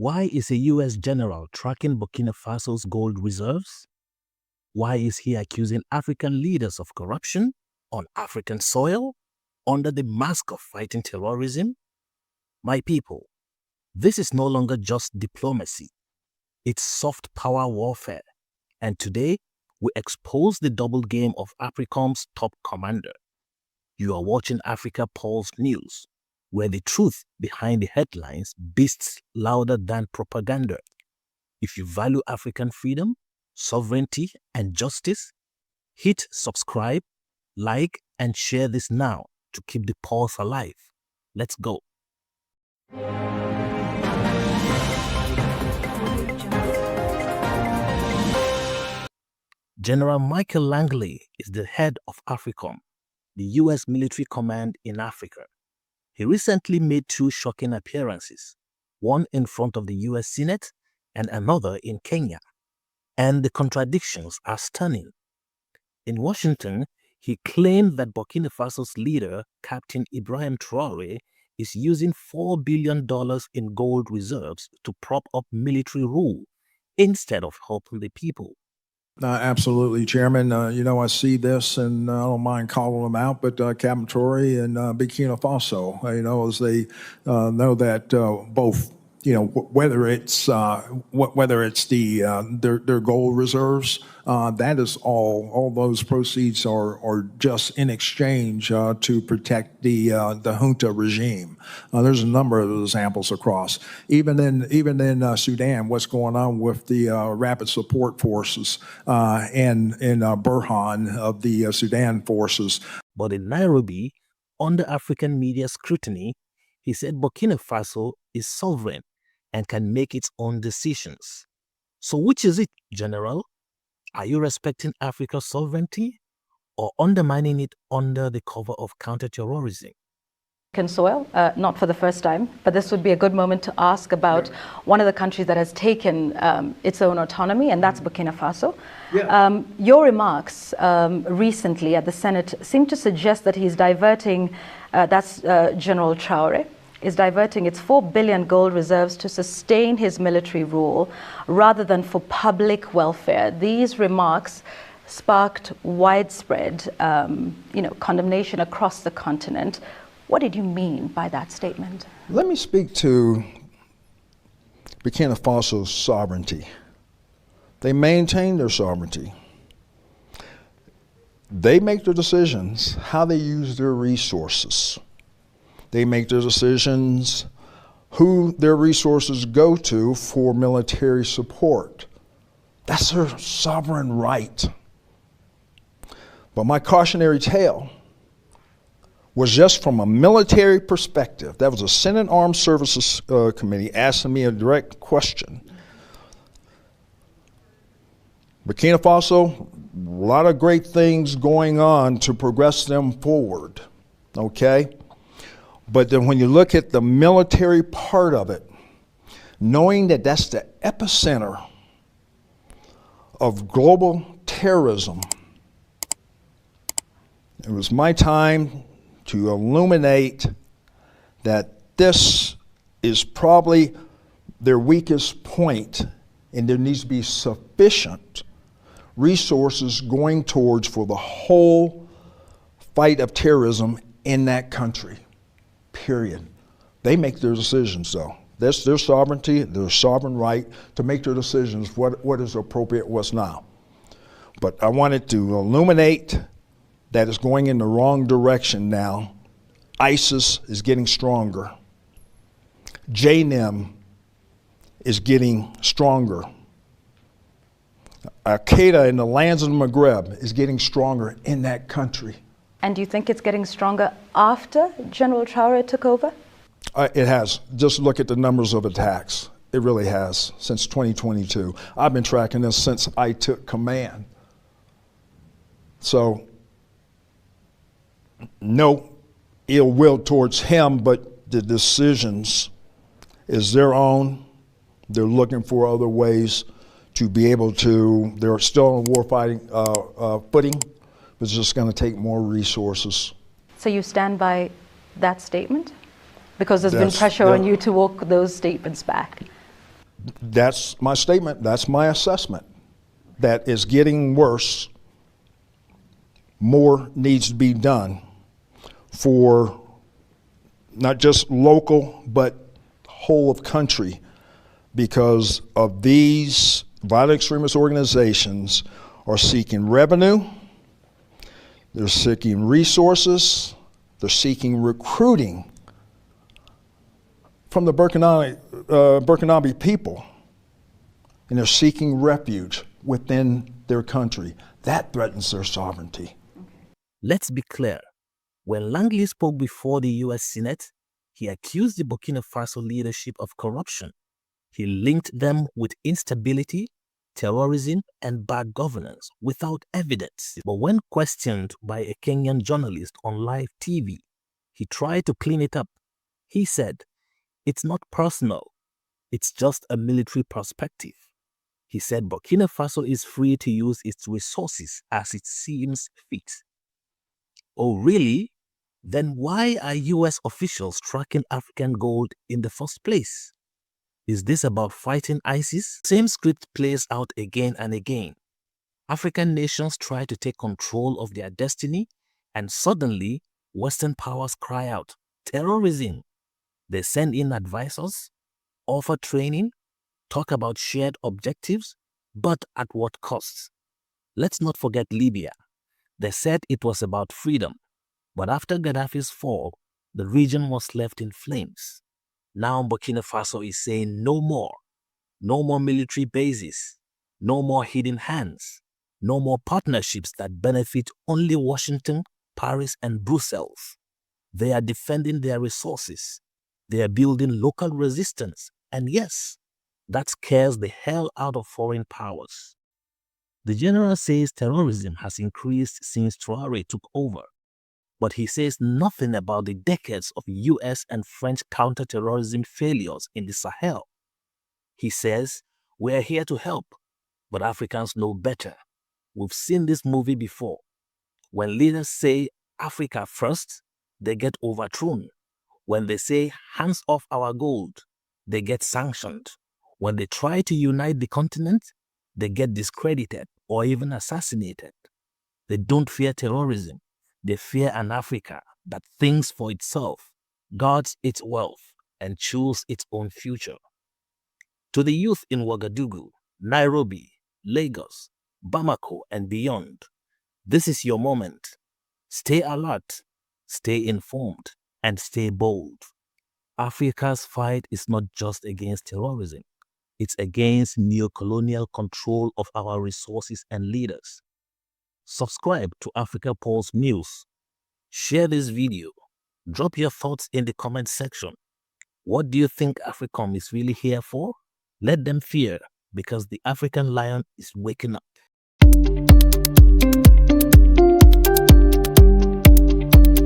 Why is a US general tracking Burkina Faso's gold reserves? Why is he accusing African leaders of corruption on African soil under the mask of fighting terrorism? My people, this is no longer just diplomacy. It's soft power warfare. And today, we expose the double game of AFRICOM's top commander. You are watching Africa Pulse News, where the truth behind the headlines beats louder than propaganda. If you value African freedom, sovereignty, and justice, hit subscribe, like, and share this now to keep the pulse alive. Let's go. General Michael Langley is the head of AFRICOM, the U.S. military command in Africa. He recently made two shocking appearances, one in front of the U.S. Senate and another in Kenya. And the contradictions are stunning. In Washington, he claimed that Burkina Faso's leader, Captain Ibrahim Traoré, is using $4 billion in gold reserves to prop up military rule instead of helping the people. Absolutely, Chairman. I see this, and I don't mind calling them out, but Captain Traoré and Burkina Faso, as they know that both, whether it's their gold reserves, that is all those proceeds are just in exchange to protect the junta regime. There's a number of examples across. Even in Sudan, what's going on with the rapid support forces and in Burhan of the Sudan forces. But in Nairobi, under African media scrutiny, he said Burkina Faso is sovereign and can make its own decisions. So which is it, General? Are you respecting Africa's sovereignty or undermining it under the cover of counterterrorism? Soil, not for the first time, but this would be a good moment to ask about one of the countries that has taken its own autonomy, and that's Burkina Faso. Yeah. Your remarks recently at the Senate seem to suggest that he's diverting, General Traoré, is diverting its 4 billion gold reserves to sustain his military rule rather than for public welfare. These remarks sparked widespread condemnation across the continent. What did you mean by that statement? Let me speak to Burkina Faso's sovereignty. They maintain their sovereignty. They make their decisions how they use their resources. They make their decisions who their resources go to for military support. That's their sovereign right. But my cautionary tale was just from a military perspective. That was a Senate Armed Services Committee asking me a direct question. Burkina Faso, a lot of great things going on to progress them forward, okay? But then when you look at the military part of it, knowing that that's the epicenter of global terrorism, it was my time to illuminate that this is probably their weakest point, and there needs to be sufficient resources going towards for the whole fight of terrorism in that country, period. They make their decisions, though. That's their sovereignty, their sovereign right to make their decisions, what is appropriate, what's not. But I wanted to illuminate that it's going in the wrong direction now. ISIS is getting stronger. JNIM is getting stronger. Al-Qaeda in the lands of the Maghreb is getting stronger in that country. And do you think it's getting stronger after General Traoré took over? It has. Just look at the numbers of attacks. It really has, since 2022. I've been tracking this since I took command. So, no ill will towards him, but the decisions is their own. They're looking for other ways to be able to, they're still on warfighting footing, but it's just going to take more resources. So you stand by that statement? Because there's been pressure on you to walk those statements back. That's my statement. That's my assessment. That is getting worse. More needs to be done for not just local, but whole of country, because of these violent extremist organizations are seeking revenue, they're seeking resources, they're seeking recruiting from the Burkinabe people, and they're seeking refuge within their country. That threatens their sovereignty. Let's be clear. When Langley spoke before the US Senate, he accused the Burkina Faso leadership of corruption. He linked them with instability, terrorism, and bad governance without evidence. But when questioned by a Kenyan journalist on live TV, he tried to clean it up. He said, "It's not personal, it's just a military perspective." He said Burkina Faso is free to use its resources as it seems fit. Oh, really? Then why are US officials tracking African gold in the first place? Is this about fighting ISIS? Same script plays out again and again. African nations try to take control of their destiny, and suddenly Western powers cry out, terrorism. They send in advisors, offer training, talk about shared objectives, but at what cost? Let's not forget Libya. They said it was about freedom, but after Gaddafi's fall, the region was left in flames. Now Burkina Faso is saying no more. No more military bases. No more hidden hands. No more partnerships that benefit only Washington, Paris, and Brussels. They are defending their resources. They are building local resistance. And yes, that scares the hell out of foreign powers. The general says terrorism has increased since Traoré took over. But he says nothing about the decades of US and French counter-terrorism failures in the Sahel. He says, we're here to help, but Africans know better. We've seen this movie before. When leaders say Africa first, they get overthrown. When they say hands off our gold, they get sanctioned. When they try to unite the continent, they get discredited or even assassinated. They don't fear terrorism. They fear an Africa that thinks for itself, guards its wealth, and chooses its own future. To the youth in Ouagadougou, Nairobi, Lagos, Bamako, and beyond, this is your moment. Stay alert, stay informed, and stay bold. Africa's fight is not just against terrorism. It's against neo-colonial control of our resources and leaders. Subscribe to Africa Pulse News. Share this video. Drop your thoughts in the comment section. What do you think AFRICOM is really here for? Let them fear, because the African lion is waking up.